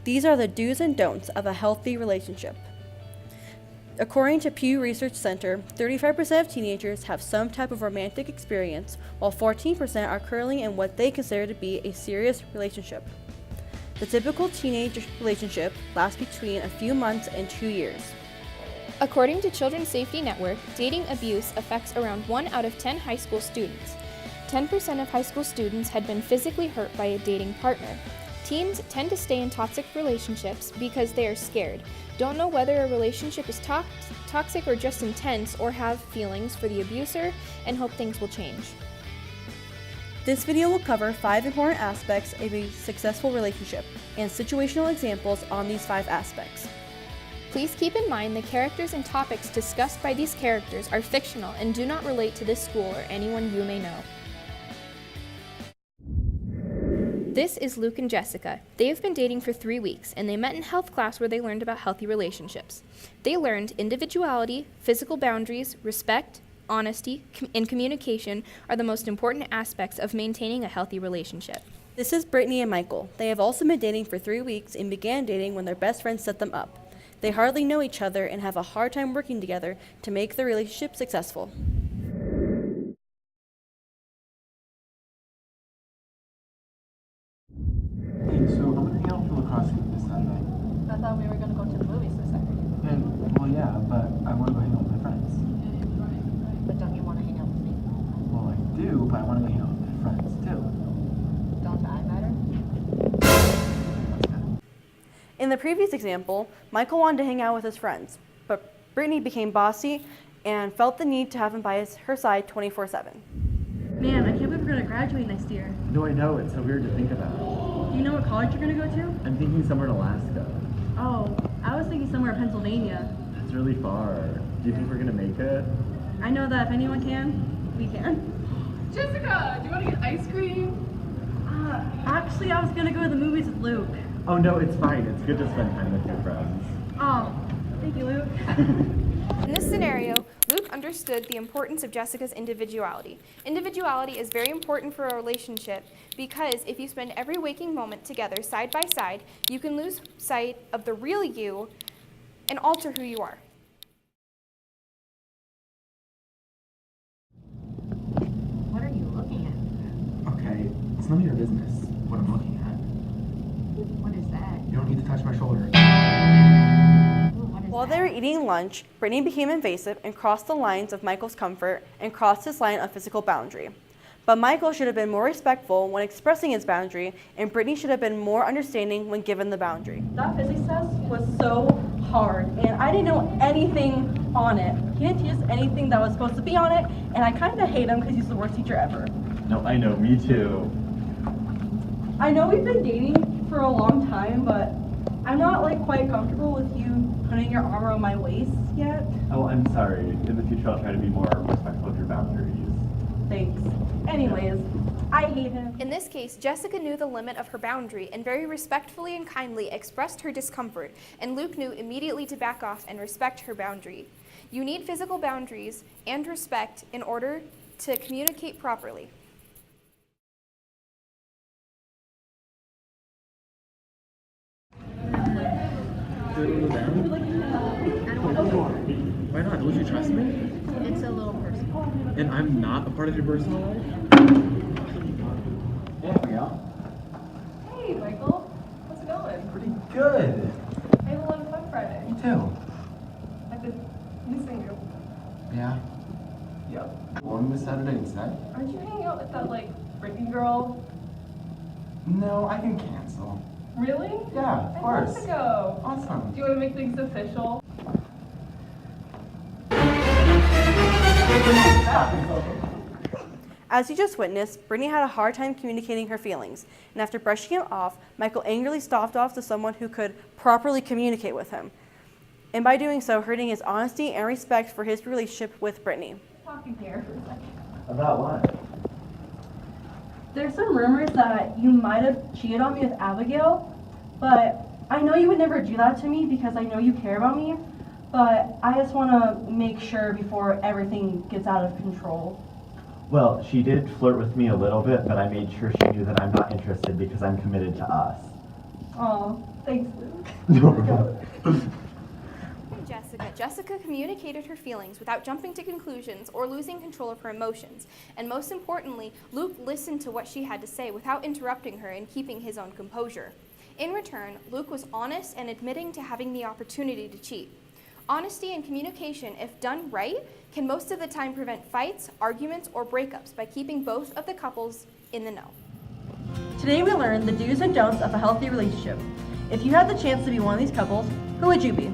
These are the do's and don'ts of a healthy relationship. According to Pew Research Center, 35% of teenagers have some type of romantic experience, while 14% are currently in what they consider to be a serious relationship. The typical teenage relationship lasts between a few months and 2 years. According to Children's Safety Network, dating abuse affects around 1 out of 10 high school students. 10% of high school students had been physically hurt by a dating partner. Teens tend to stay in toxic relationships because they are scared, don't know whether a relationship is toxic or just intense, or have feelings for the abuser and hope things will change. This video will cover 5 important aspects of a successful relationship and situational examples on these 5 aspects. Please keep in mind the characters and topics discussed by these characters are fictional and do not relate to this school or anyone you may know. This is Luke and Jessica. They have been dating for 3 weeks, and they met in health class where they learned about healthy relationships. They learned individuality, physical boundaries, respect, honesty, and communication are the most important aspects of maintaining a healthy relationship. This is Brittany and Michael. They have also been dating for 3 weeks and began dating when their best friend set them up. They hardly know each other and have a hard time working together to make their relationship successful. So I'm gonna hang out for lacrosse game this Saturday. I thought we were gonna go to the movies this Saturday. Well, yeah, but I want to go hang out with my friends. But don't you want to hang out with me? Well, I do, but I want to go hang out with my friends too. Don't I matter? In the previous example, Michael wanted to hang out with his friends, but Brittany became bossy and felt the need to have him by her side 24/7. Man, I can't believe we're going to graduate next year. No, I know. It's so weird to think about. Do you know what college you're going to go to? I'm thinking somewhere in Alaska. Oh, I was thinking somewhere in Pennsylvania. It's really far. Do you think we're gonna make it? I know that if anyone can, we can. Jessica, do you want to get ice cream? Actually, I was going to go to the movies with Luke. Oh no, it's fine. It's good to spend time with your friends. Oh, thank you, Luke. In this scenario, Luke understood the importance of Jessica's individuality. Individuality is very important for a relationship because if you spend every waking moment together side by side, you can lose sight of the real you and alter who you are. What are you looking at? Okay, it's none of your business what I'm looking at. What is that? You don't need to touch my shoulder. Ooh, what is While they were eating lunch, Brittany became invasive and crossed the lines of Michael's comfort and crossed his line of physical boundary. But Michael should have been more respectful when expressing his boundary, and Brittany should have been more understanding when given the boundary. That physics test was so hard, and I didn't know anything on it. He didn't teach us anything that was supposed to be on it, and I kind of hate him because he's the worst teacher ever. No, I know, me too. I know we've been dating for a long time, but I'm not quite comfortable with you putting your arm around my waist yet. Oh, I'm sorry. In the future, I'll try to be more respectful of your boundaries. Thanks. Anyways, I hate him. In this case, Jessica knew the limit of her boundary and very respectfully and kindly expressed her discomfort, and Luke knew immediately to back off and respect her boundary. You need physical boundaries and respect in order to communicate properly. Why not? Don't you trust me? It's a little personal. And I'm not a part of your personal life? There we go. Hey, Michael. How's it going? Pretty good. I had a lot of fun Friday. Me too. I've been missing you. Yeah. Yep. Going this Saturday instead? Aren't you hanging out with that, Brittany girl? No, I can cancel. Really? Yeah, of I'd course. love to go. Awesome. Do you want to make things official? As you just witnessed, Brittany had a hard time communicating her feelings, and after brushing him off, Michael angrily stomped off to someone who could properly communicate with him, and by doing so, hurting his honesty and respect for his relationship with Brittany. Talking here for a second. About what? There's some rumors that you might have cheated on me with Abigail, but I know you would never do that to me because I know you care about me, but I just want to make sure before everything gets out of control. Well, she did flirt with me a little bit, but I made sure she knew that I'm not interested because I'm committed to us. Aw, thanks, Luke. Jessica. Jessica communicated her feelings without jumping to conclusions or losing control of her emotions. And most importantly, Luke listened to what she had to say without interrupting her and keeping his own composure. In return, Luke was honest and admitting to having the opportunity to cheat. Honesty and communication, if done right, can most of the time prevent fights, arguments, or breakups by keeping both of the couples in the know. Today we learned the do's and don'ts of a healthy relationship. If you had the chance to be one of these couples, who would you be?